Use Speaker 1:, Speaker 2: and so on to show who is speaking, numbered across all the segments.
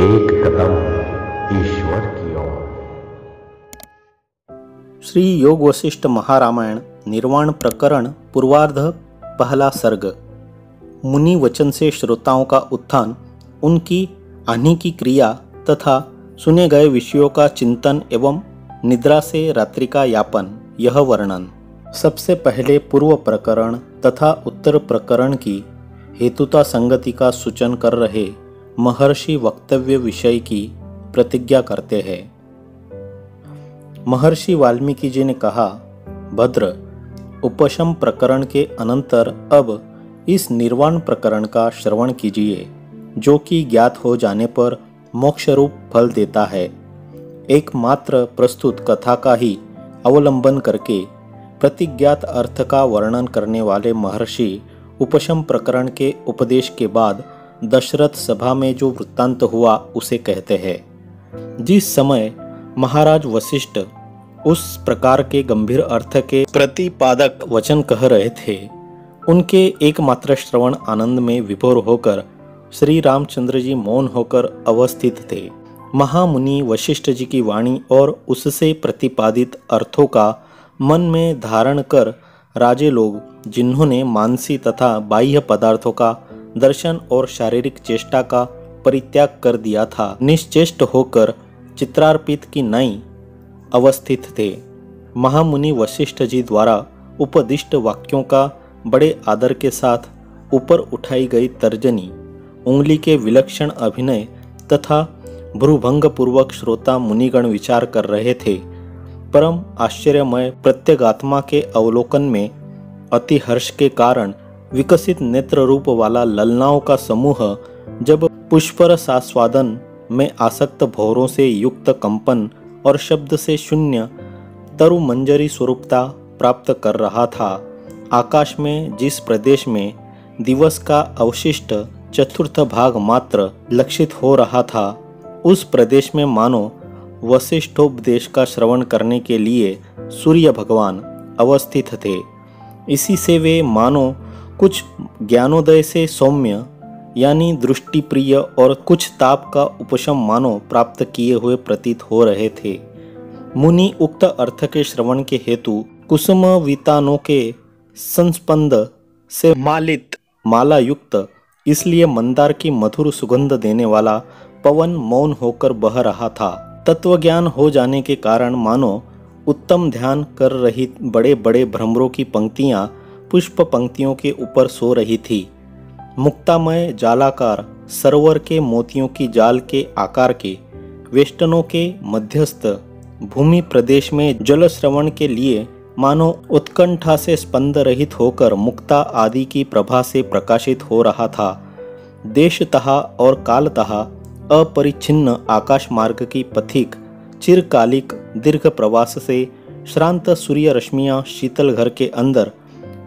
Speaker 1: एक कदम ईश्वर की ओर।
Speaker 2: श्री योग वशिष्ठ महारामायण निर्वाण प्रकरण पूर्वार्ध पहला सर्ग। मुनि वचन से श्रोताओं का उत्थान, उनकी आने की क्रिया तथा सुने गए विषयों का चिंतन एवं निद्रा से रात्रि का यापन, यह वर्णन। सबसे पहले पूर्व प्रकरण तथा उत्तर प्रकरण की हेतुता संगति का सूचन कर रहे महर्षि वक्तव्य विषय की प्रतिज्ञा करते हैं। महर्षि वाल्मीकि जी ने कहा, भद्र, उपशम प्रकरण के अनंतर अब इस निर्वाण प्रकरण का श्रवण कीजिए, जो कि ज्ञात हो जाने पर मोक्ष रूप फल देता है। एकमात्र प्रस्तुत कथा का ही अवलंबन करके प्रतिज्ञात अर्थ का वर्णन करने वाले महर्षि उपशम प्रकरण के उपदेश के बाद दशरथ सभा में जो वृत्तांत हुआ उसे कहते हैं। जिस समय महाराज वशिष्ठ उस प्रकार के गंभीर अर्थ के प्रतिपादक वचन कह रहे थे, उनके एकमात्र श्रवण आनंद में विभोर होकर श्री रामचंद्र जी मौन होकर अवस्थित थे। महामुनि वशिष्ठ जी की वाणी और उससे प्रतिपादित अर्थों का मन में धारण कर राजे लोग, जिन्होंने मानसी तथा बाह्य पदार्थों का दर्शन और शारीरिक चेष्टा का परित्याग कर दिया था, निश्चेष्ट होकर चित्रार्पित की नई अवस्थित थे। महामुनि वशिष्ठ जी द्वारा उपदिष्ट वाक्यों का बड़े आदर के साथ ऊपर उठाई गई तर्जनी उंगली के विलक्षण अभिनय तथा भ्रूभंग पूर्वक श्रोता मुनिगण विचार कर रहे थे। परम आश्चर्यमय प्रत्यगात्मा के अवलोकन में अति हर्ष के कारण विकसित नेत्र रूप वाला ललनाओं का समूह जब पुष्पर सास्वादन में आसक्त भौरों से युक्त कंपन और शब्द से शून्य तरु मंजरी स्वरूपता प्राप्त कर रहा था, आकाश में जिस प्रदेश में दिवस का अवशिष्ट चतुर्थ भाग मात्र लक्षित हो रहा था, उस प्रदेश में मानो वशिष्ठोपदेश का श्रवण करने के लिए सूर्य भगवान अवस्थित थे। इसी से वे मानो कुछ ज्ञानोदय से सौम्य यानी दृष्टि प्रिय और कुछ ताप का उपशम मानो प्राप्त किए हुए प्रतीत हो रहे थे। मुनि उक्त अर्थ के श्रवण के हेतु कुसुम वितानों के संस्पंद से मालित माला युक्त, इसलिए मंदार की मधुर सुगंध देने वाला पवन मौन होकर बह रहा था। तत्वज्ञान हो जाने के कारण मानो उत्तम ध्यान कर रही बड़े बड़े भ्रमरों की पंक्तियां पुष्प पंक्तियों के ऊपर सो रही थी। मुक्तामय जालाकार सरोवर के मोतियों की जाल के आकार के वेष्टनों के मध्यस्थ भूमि प्रदेश में जल श्रवण के लिए मानो उत्कंठा से स्पंद रहित होकर मुक्ता आदि की प्रभा से प्रकाशित हो रहा था। देशतः और कालतः अपरिच्छिन्न आकाश मार्ग की पथिक चिरकालिक दीर्घ प्रवास से श्रांत सूर्य रश्मियां शीतल घर के अंदर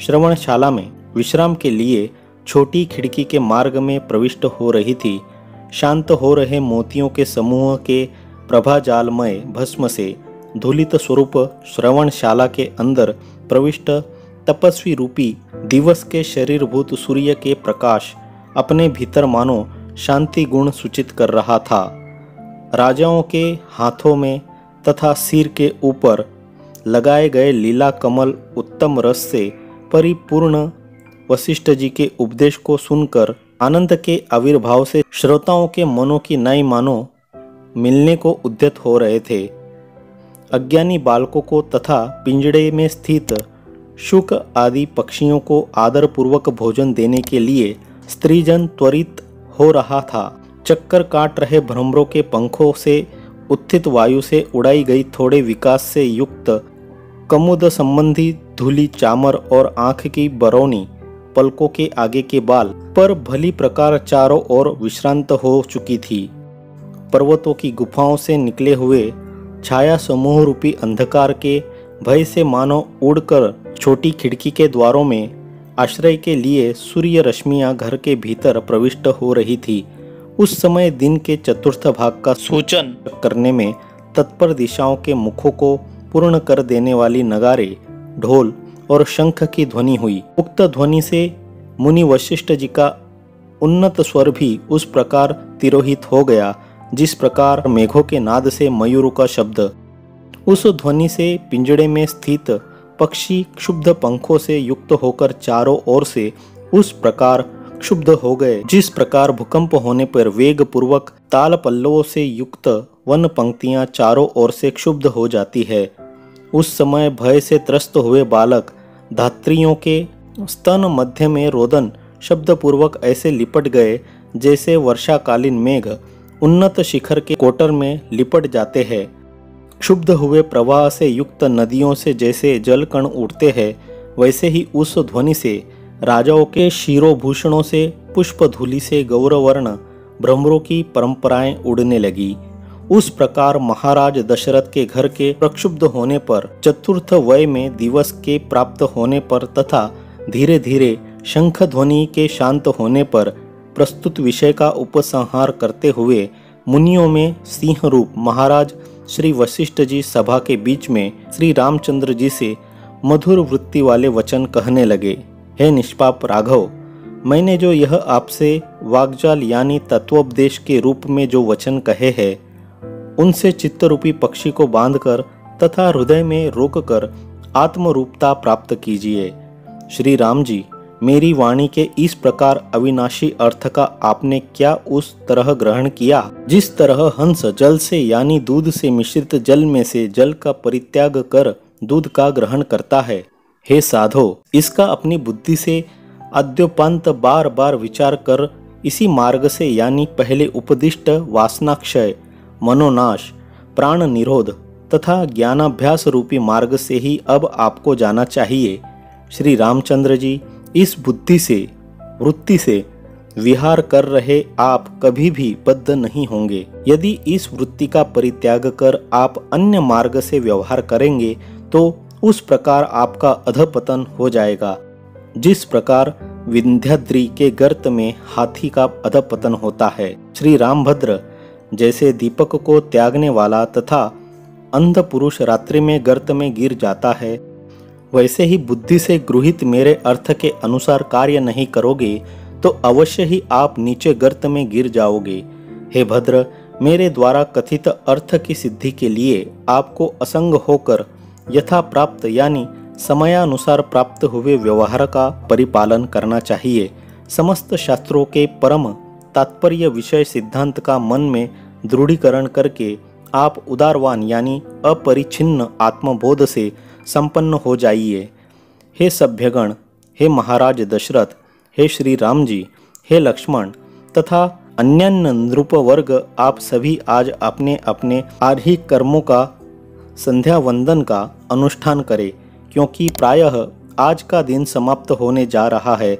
Speaker 2: श्रवणशाला में विश्राम के लिए छोटी खिड़की के मार्ग में प्रविष्ट हो रही थी। शांत हो रहे मोतियों के समूह के प्रभाजालमय भस्म से धूलित स्वरूप श्रवणशाला के अंदर प्रविष्ट तपस्वी रूपी दिवस के शरीरभूत सूर्य के प्रकाश अपने भीतर मानो शांति गुण सूचित कर रहा था। राजाओं के हाथों में तथा सिर के ऊपर लगाए गए लीला कमल उत्तम रस से परिपूर्ण वशिष्ठ जी के उपदेश को सुनकर आनंद के आविर्भाव से श्रोताओं के मनों की नई मानो मिलने को उद्यत हो रहे थे। अज्ञानी बालकों को तथा पिंजड़े में स्थित शुक आदि पक्षियों को आदर पूर्वक भोजन देने के लिए स्त्रीजन त्वरित हो रहा था। चक्कर काट रहे भ्रमरों के पंखों से उत्थित वायु से उड़ाई गई थोड़े विकास से युक्त कमुद संबंधी धूली चामर और आंख की बरौनी पलकों के आगे के बाल पर भली प्रकार चारों ओर विश्रांत हो चुकी थी। पर्वतों की गुफाओं से निकले हुए छाया समूह रूपी अंधकार के भय से मानो उड़कर छोटी खिड़की के द्वारों में आश्रय के लिए सूर्य रश्मियां घर के भीतर प्रविष्ट हो रही थी। उस समय दिन के चतुर्थ भाग का सूचन करने में तत्पर दिशाओं के मुखों को पूर्ण कर देने वाली नगारे, ढोल और शंख की ध्वनि हुई। उक्त ध्वनि से मुनि वशिष्ठ जी का उन्नत स्वर भी उस प्रकार तिरोहित हो गया जिस प्रकार मेघों के नाद से मयूर का शब्द, उस ध्वनि से पिंजड़े में स्थित पक्षी क्षुब्ध पंखों से युक्त होकर चारों ओर से उस प्रकार क्षुब्ध हो गए जिस प्रकार भूकंप होने पर वेग पूर्वक ताल पल्लवों से युक्त वन पंक्तियां चारों ओर से क्षुब्ध हो जाती है। उस समय भय से त्रस्त हुए बालक धात्रियों के स्तन मध्य में रोदन शब्दपूर्वक ऐसे लिपट गए जैसे वर्षाकालीन मेघ उन्नत शिखर के कोटर में लिपट जाते हैं। क्षुब्ध हुए प्रवाह से युक्त नदियों से जैसे जल कण उठते हैं, वैसे ही उस ध्वनि से राजाओं के शिरोभूषणों से पुष्प धूलि से गौरवर्ण भ्रमरों की परंपराएं उड़ने लगी। उस प्रकार महाराज दशरथ के घर के प्रक्षुब्ध होने पर, चतुर्थ वय में दिवस के प्राप्त होने पर तथा धीरे धीरे शंख ध्वनि के शांत होने पर प्रस्तुत विषय का उपसंहार करते हुए मुनियों में सिंह रूप महाराज श्री वशिष्ठ जी सभा के बीच में श्री रामचंद्र जी से मधुर वृत्ति वाले वचन कहने लगे। हे निष्पाप राघव, मैंने जो यह आपसे वाग्जाल यानी तत्वोपदेश के रूप में जो वचन कहे हैं, उनसे चित्तरूपी पक्षी को बांधकर तथा हृदय में रोककर आत्मरूपता प्राप्त कीजिए। श्री राम जी, मेरी वाणी के इस प्रकार अविनाशी अर्थ का आपने क्या उस तरह ग्रहण किया जिस तरह हंस जल से यानी दूध से मिश्रित जल में से जल का परित्याग कर दूध का ग्रहण करता है। हे साधो, इसका अपनी बुद्धि से आद्योपांत बार बार विचार कर इसी मार्ग से यानी पहले उपदिष्ट वासनाक्षय, मनोनाश, प्राण निरोध तथा ज्ञानाभ्यास रूपी मार्ग से ही अब आपको जाना चाहिए। श्री रामचंद्र जी, इस बुद्धि से वृत्ति से विहार कर रहे आप कभी भी बद्ध नहीं होंगे। यदि इस वृत्ति का परित्याग कर आप अन्य मार्ग से व्यवहार करेंगे तो उस प्रकार आपका अधपतन हो जाएगा, जिस प्रकार विंध्याद्रि के गर्त में हाथी का अधपतन होता है। श्री रामभद्र, जैसे दीपक को त्यागने वाला तथा अंध पुरुष रात्रि में गर्त में गिर जाता है, वैसे ही बुद्धि से गृहीत मेरे अर्थ के अनुसार कार्य नहीं करोगे तो अवश्य ही आप नीचे गर्त में गिर जाओगे। हे भद्र, मेरे द्वारा कथित अर्थ की सिद्धि के लिए आपको असंग होकर यथा प्राप्त यानी समयानुसार प्राप्त हुए व्यवहार का परिपालन करना चाहिए। समस्त शास्त्रों के परम तात्पर्य विषय सिद्धांत का मन में दृढ़ीकरण करके आप उदारवान यानी अपरिच्छिन्न आत्मबोध से संपन्न हो जाइए। हे सभ्यगण, हे महाराज दशरथ, हे श्री राम जी, हे लक्ष्मण तथा अन्यान्य नृप वर्ग, आप सभी आज अपने अपने आर्हिक कर्मों का संध्या वंदन का अनुष्ठान करें, क्योंकि प्रायः आज का दिन समाप्त होने जा रहा है।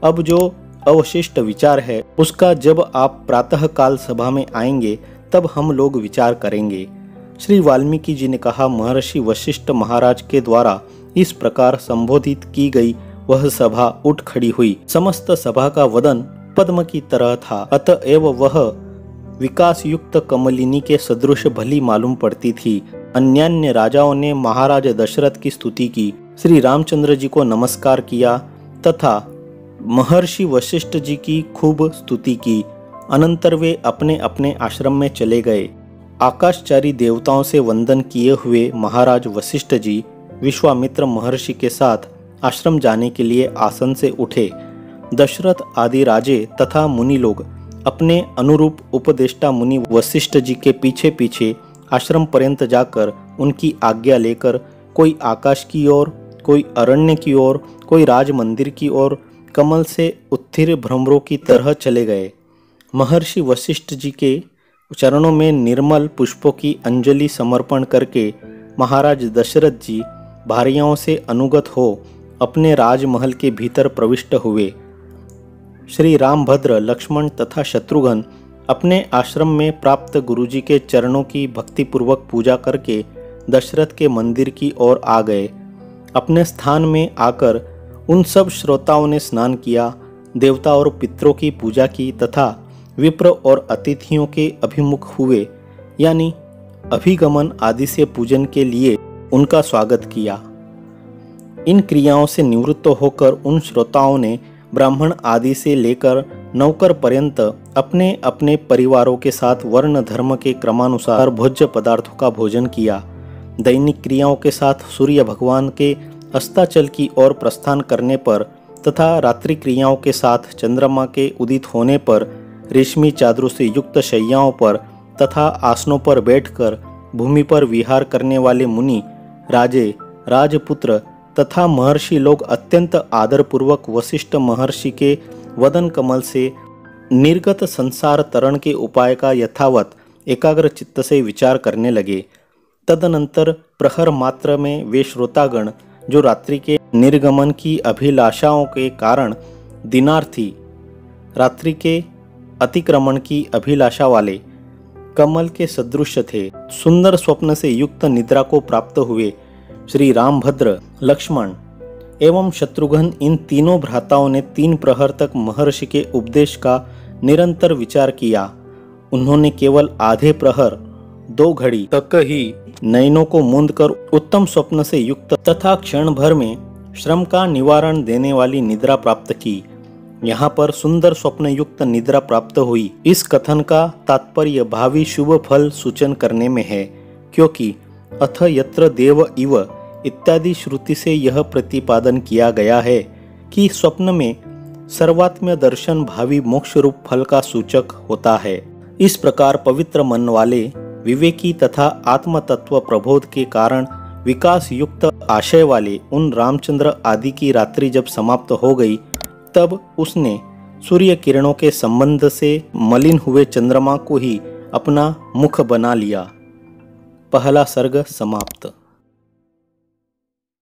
Speaker 2: अब जो अवशिष्ट विचार है उसका जब आप प्रातः काल सभा में आएंगे तब हम लोग विचार करेंगे। श्री वाल्मीकि जी ने कहा, महर्षि वशिष्ठ महाराज के द्वारा इस प्रकार संबोधित की गई वह सभा उठ खड़ी हुई। समस्त सभा का वदन पद्म की तरह था, अतएव वह विकास युक्त कमलिनी के सदृश भली मालूम पड़ती थी। अन्यान्य राजाओं ने महाराज दशरथ की स्तुति की, श्री रामचंद्र जी को नमस्कार किया तथा महर्षि वशिष्ठ जी की खूब स्तुति की। अनंतर वे अपने अपने आश्रम में चले गए। आकाशचारी देवताओं से वंदन किए हुए महाराज वशिष्ठ जी विश्वामित्र महर्षि के साथ आश्रम जाने के लिए आसन से उठे। दशरथ आदि राजे तथा मुनि लोग अपने अनुरूप उपदेष्टा मुनि वशिष्ठ जी के पीछे पीछे आश्रम पर्यंत जाकर उनकी आज्ञा लेकर कोई आकाश की ओर, कोई अरण्य की ओर, कोई राज मंदिर की ओर कमल से उत्थिर भ्रमरों की तरह चले गए। महर्षि वशिष्ठ जी के चरणों में निर्मल पुष्पों की अंजलि समर्पण करके महाराज दशरथ जी भार्याओं से अनुगत हो अपने राजमहल के भीतर प्रविष्ट हुए। श्री रामभद्र, लक्ष्मण तथा शत्रुघ्न अपने आश्रम में प्राप्त गुरुजी के चरणों की भक्तिपूर्वक पूजा करके दशरथ के मंदिर की ओर आ गए। अपने स्थान में आकर उन सब श्रोताओं ने स्नान किया, देवता और पितरों की पूजा की तथा विप्र और अतिथियों के अभिमुख हुए, यानी अभिगमन आदि से पूजन के लिए उनका स्वागत किया। इन क्रियाओं से निवृत्त होकर उन श्रोताओं ने ब्राह्मण आदि से लेकर नौकर पर्यंत अपने अपने परिवारों के साथ वर्ण धर्म के क्रमानुसार भोज्य पदार्थों का भोजन किया। दैनिक क्रियाओं के साथ सूर्य भगवान के अस्ताचल की ओर प्रस्थान करने पर तथा रात्रि क्रियाओं के साथ चंद्रमा के उदित होने पर रेशमी चादरों से युक्त शैयाओं पर तथा आसनों पर बैठकर भूमि पर विहार करने वाले मुनि, राजे, राजपुत्र तथा महर्षि लोग अत्यंत आदरपूर्वक वशिष्ठ महर्षि के वदन कमल से निर्गत संसार तरण के उपाय का यथावत एकाग्र चित्त से विचार करने लगे। तदनंतर प्रहर मात्र में वे श्रोतागण जो रात्रि के निर्गमन की अभिलाषाओं के कारण दिनार्थी, रात्रि के अतिक्रमण की अभिलाषा वाले कमल के सदृश थे, सुंदर स्वप्न से युक्त निद्रा को प्राप्त हुए। श्री रामभद्र, लक्ष्मण एवं शत्रुघ्न इन तीनों भ्राताओं ने 3 प्रहर तक महर्षि के उपदेश का निरंतर विचार किया। उन्होंने केवल आधे प्रहर 2 घड़ी तक ही नयनों को मूंद कर उत्तम स्वप्न से युक्त तथा क्षण भर में श्रम का निवारण देने वाली निद्रा प्राप्त की। यहाँ पर सुंदर स्वप्न युक्त निद्रा प्राप्त हुई। इस कथन का तात्पर्य भावी शुभ फल सूचन करने में है, क्योंकि अथ यत्र देव इव इत्यादि श्रुति से यह प्रतिपादन किया गया है कि स्वप्न में सर्वात्म्य दर्शन भावी मोक्ष रूप फल का सूचक होता है। इस प्रकार पवित्र मन वाले, विवेकी तथा आत्म तत्व प्रबोध के कारण विकास युक्त आशय वाले उन रामचंद्र आदि की रात्रि जब समाप्त हो गई, तब उसने सूर्य किरणों के संबंध से मलिन हुए चंद्रमा को ही अपना मुख बना लिया। पहला सर्ग समाप्त।